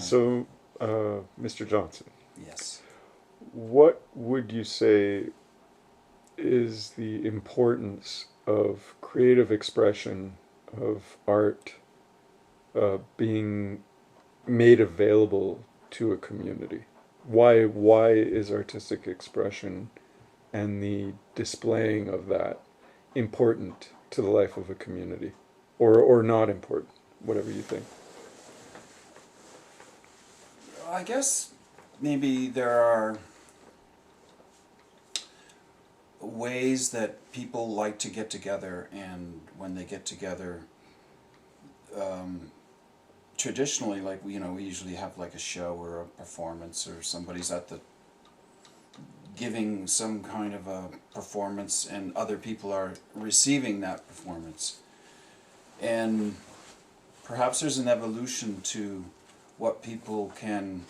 So, Mr. Johnson, Yes. what would you say is the importance of creative expression, of art, being made available to a community? Why is artistic expression and the displaying of that important to the life of a community, or not important, whatever you think? I guess maybe there are ways that people like to get together, and when they get together, um, traditionally, like we usually have like a show or a performance, or somebody's at the giving some kind of a performance, and other people are receiving that performance. And perhaps there's an evolution to what people can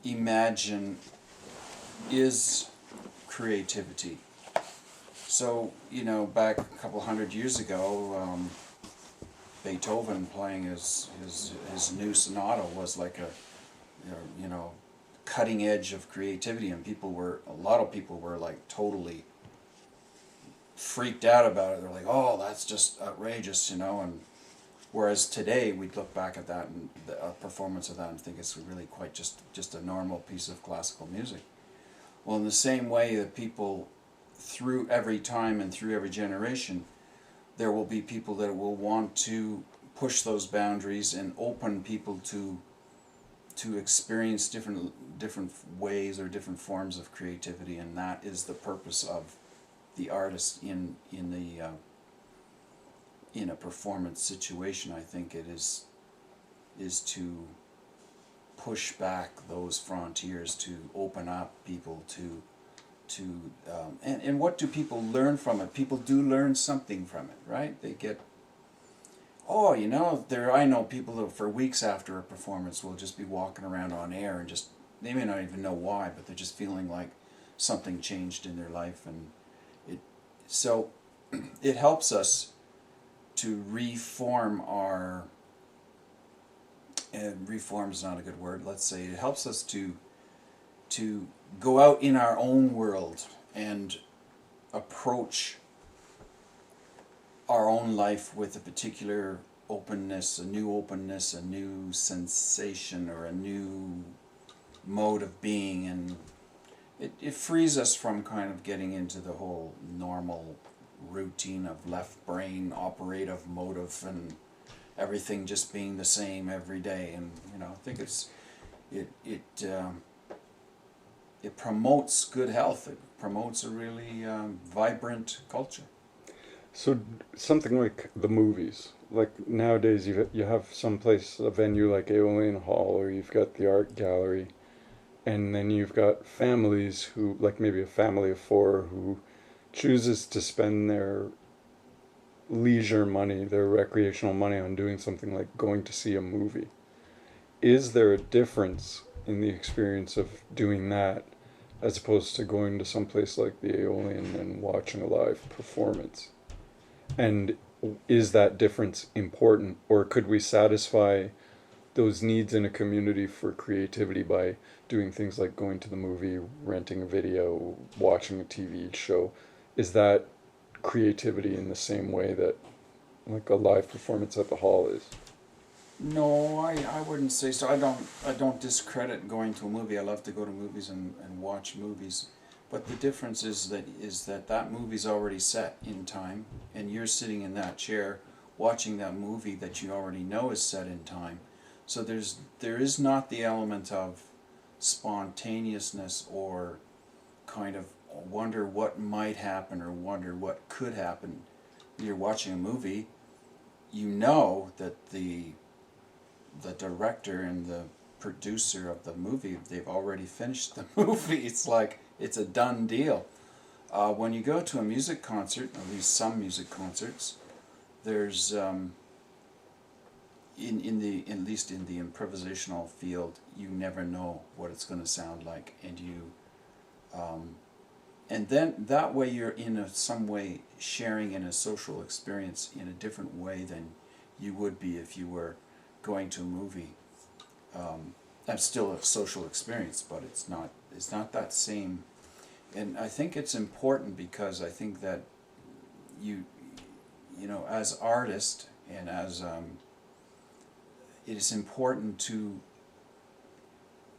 imagine is creativity. So, back a couple hundred years ago, Beethoven playing his new sonata was like a cutting edge of creativity, and a lot of people were like totally freaked out about it. They're like, oh, that's just outrageous. And whereas today we'd look back at that and a performance of that and think it's really quite just a normal piece of classical music. Well, in the same way that people, through every time and through every generation, there will be people that will want to push those boundaries and open people to experience different ways or different forms of creativity, and that is the purpose of the artist in a performance situation. I think it is to push back those frontiers, to open up people and what do people learn from it? People do learn something from it, right? They get, oh, I know people that for weeks after a performance will just be walking around on air and just, they may not even know why, but they're just feeling like something changed in their life. And so it helps us to reform our, and reform is not a good word, let's say it helps us to go out in our own world and approach our own life with a particular openness, a new sensation, or a new mode of being. And it frees us from kind of getting into the whole normal routine of left brain operative motive and everything just being the same every day. And I think it promotes good health. It promotes a really vibrant culture. So something like the movies, like nowadays you have some place, a venue like Aeolian Hall, or you've got the art gallery, and then you've got families who, like maybe a family of four, who chooses to spend their leisure money, their recreational money on doing something like going to see a movie. Is there a difference in the experience of doing that as opposed to going to some place like the Aeolian and watching a live performance? And is that difference important, or could we satisfy those needs in a community for creativity by doing things like going to the movie, renting a video, watching a TV show? Is that creativity in the same way that like a live performance at the hall is? No, I wouldn't say so. I don't discredit going to a movie. I love to go to movies and watch movies. But the difference is that movie's already set in time, and you're sitting in that chair watching that movie that you already know is set in time. So there is not the element of spontaneousness or kind of wonder what might happen or wonder what could happen. You're watching a movie, you know that the director and the producer of the movie, they've already finished the movie. It's like it's a done deal. When you go to a music concert, at least some music concerts, there's at least in the improvisational field, you never know what it's going to sound like, um, and then that way you're some way sharing in a social experience in a different way than you would be if you were going to a movie. That's still a social experience, but it's not that same. And I think it's important because I think that you know, as artist and as it is important to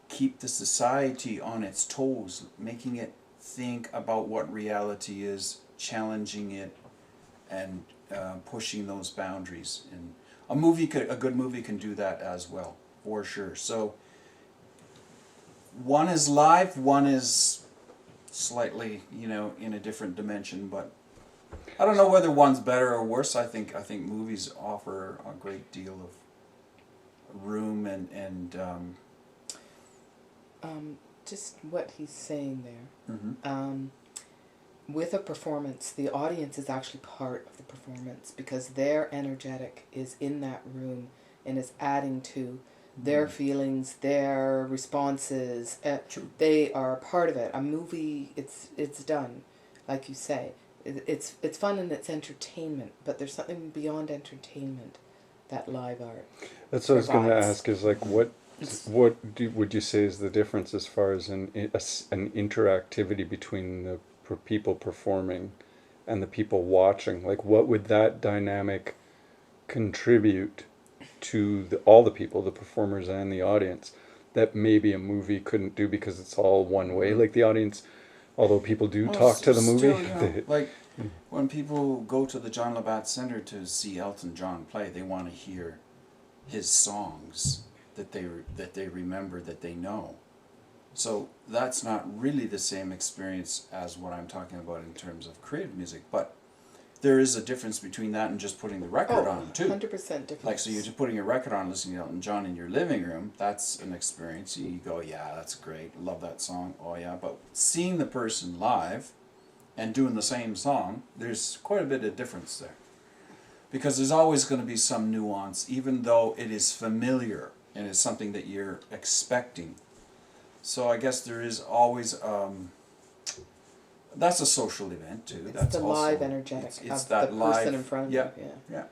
keep the society on its toes, making it think about what reality is, challenging it, and pushing those boundaries. And a good movie can do that as well, for sure. So one is live, one is slightly, you know, in a different dimension, but I don't know whether one's better or worse. I think movies offer a great deal of room and Just what he's saying there. mhm. With a performance, the audience is actually part of the performance because their energetic is in that room and is adding to their feelings, their responses. True. They are part of it. A movie, it's done, like you say. It's fun and it's entertainment, but there's something beyond entertainment that live art. That's what I was going to provides. ask. Is like would you say is the difference as far as an interactivity between the people performing and the people watching? Like, what would that dynamic contribute to all the people, the performers and the audience, that maybe a movie couldn't do because it's all one way? Like the audience, although people do Well, talk to the movie. still, you know, like when people go to the John Labatt Center to see Elton John play, they want to hear his songs that they remember, that they know. So that's not really the same experience as what I'm talking about in terms of creative music, but there is a difference between that and just putting the record on too. 100% difference. Like, so you're just putting a record on, listening to Elton John in your living room, that's an experience. You go, yeah, that's great, love that song, oh yeah. But seeing the person live and doing the same song, there's quite a bit of difference there. Because there's always going to be some nuance, even though it is familiar and it's something that you're expecting. So I guess there is always, that's a social event too. It's That's the also, live energetic it's of that the live, person in front of yeah, you. Yeah. yeah.